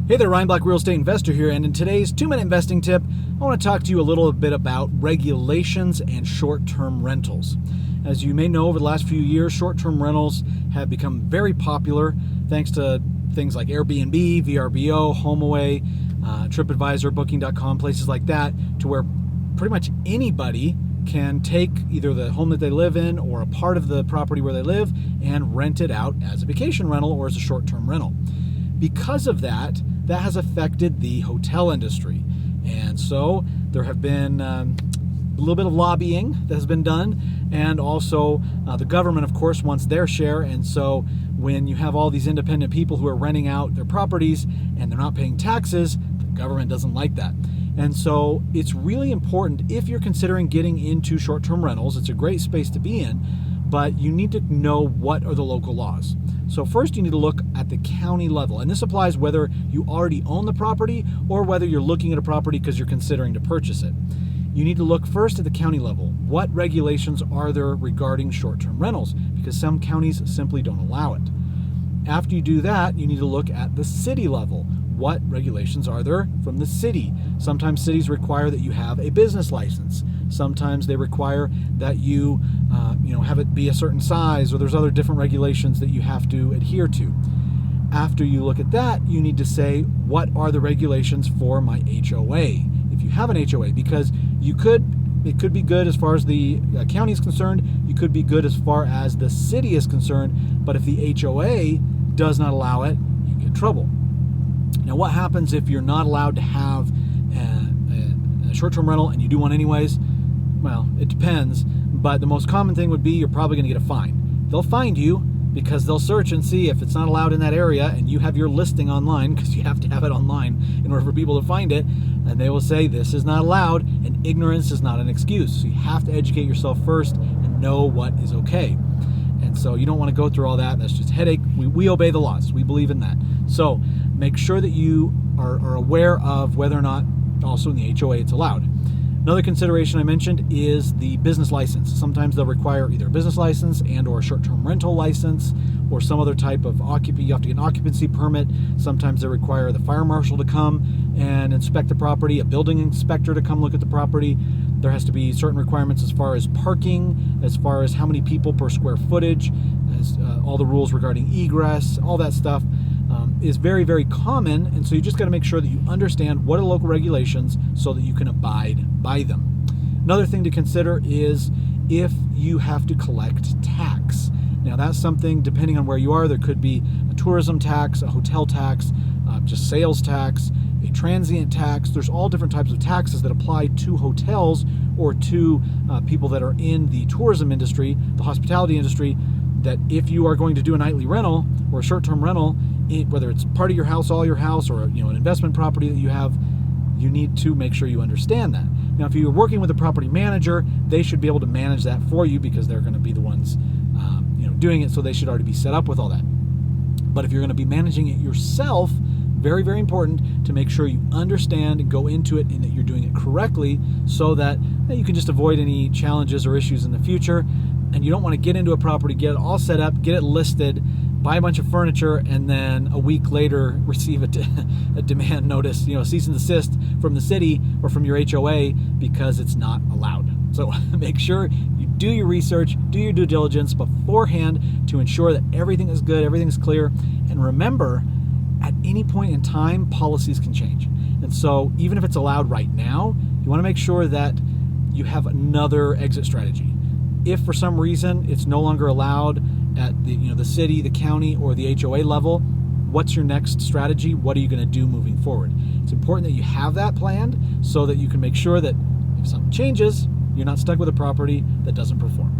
Hey there, Ryan Black Real Estate Investor here, and in today's 2-minute investing tip, I want to talk to you a little bit about regulations and short-term rentals. As you may know, over the last few years, short-term rentals have become very popular thanks to things like Airbnb, VRBO, HomeAway, TripAdvisor, Booking.com, places like that, to where pretty much anybody can take either the home that they live in or a part of the property where they live and rent it out as a vacation rental or as a short-term rental. Because of that has affected the hotel industry. And so there have been a little bit of lobbying that has been done, and also the government, of course, wants their share. And so when you have all these independent people who are renting out their properties and they're not paying taxes, the government doesn't like that. And so it's really important, if you're considering getting into short-term rentals, it's a great space to be in, but you need to know what are the local laws. So first you need to look at the county level, and this applies whether you already own the property or whether you're looking at a property because you're considering to purchase it. You need to look first at the county level. What regulations are there regarding short-term rentals? Because some counties simply don't allow it. After you do that, you need to look at the city level. What regulations are there from the city? Sometimes cities require that you have a business license. Sometimes they require that you have it be a certain size, or there's other different regulations that you have to adhere to. After you look at that, you need to say, what are the regulations for my HOA? If you have an HOA, because it could be good as far as the county is concerned, you could be good as far as the city is concerned, but if the HOA does not allow it, you get in trouble. Now, what happens if you're not allowed to have a short-term rental and you do one anyways? Well, it depends, but the most common thing would be you're probably going to get a fine. They'll find you because they'll search and see if it's not allowed in that area, and you have your listing online, because you have to have it online in order for people to find it, and they will say this is not allowed, and ignorance is not an excuse. So you have to educate yourself first and know what is okay. And so you don't want to go through all that. That's just a headache. We obey the laws. We believe in that. So make sure that you are aware of whether or not also in the HOA it's allowed. Another consideration I mentioned is the business license. Sometimes they'll require either a business license and or a short-term rental license or some other type of occupancy. You have to get an occupancy permit. Sometimes they require the fire marshal to come and inspect the property, a building inspector to come look at the property. There has to be certain requirements as far as parking, as far as how many people per square footage, as all the rules regarding egress, all that stuff is very, very common. And so you just got to make sure that you understand what are local regulations so that you can abide by them. Another thing to consider is if you have to collect tax. Now, that's something, depending on where you are, there could be a tourism tax, a hotel tax, just sales tax, a transient tax. There's all different types of taxes that apply to hotels or to people that are in the tourism industry, the hospitality industry, that if you are going to do a nightly rental or a short-term rental, whether it's part of your house, all your house, or an investment property that you have, you need to make sure you understand that. Now, if you're working with a property manager, they should be able to manage that for you because they're going to be the ones doing it, so they should already be set up with all that. But if you're going to be managing it yourself, very, very important to make sure you understand and go into it and that you're doing it correctly so that you can just avoid any challenges or issues in the future. And you don't want to get into a property, get it all set up, get it listed, buy a bunch of furniture, and then a week later receive a demand notice, cease and desist from the city or from your HOA because it's not allowed. So make sure you do your research, do your due diligence beforehand to ensure that everything is good, everything is clear. And remember, at any point in time, policies can change. And so even if it's allowed right now, you want to make sure that you have another exit strategy. If for some reason it's no longer allowed at the city, the county, or the HOA level, what's your next strategy? What are you going to do moving forward? It's important that you have that planned so that you can make sure that if something changes, you're not stuck with a property that doesn't perform.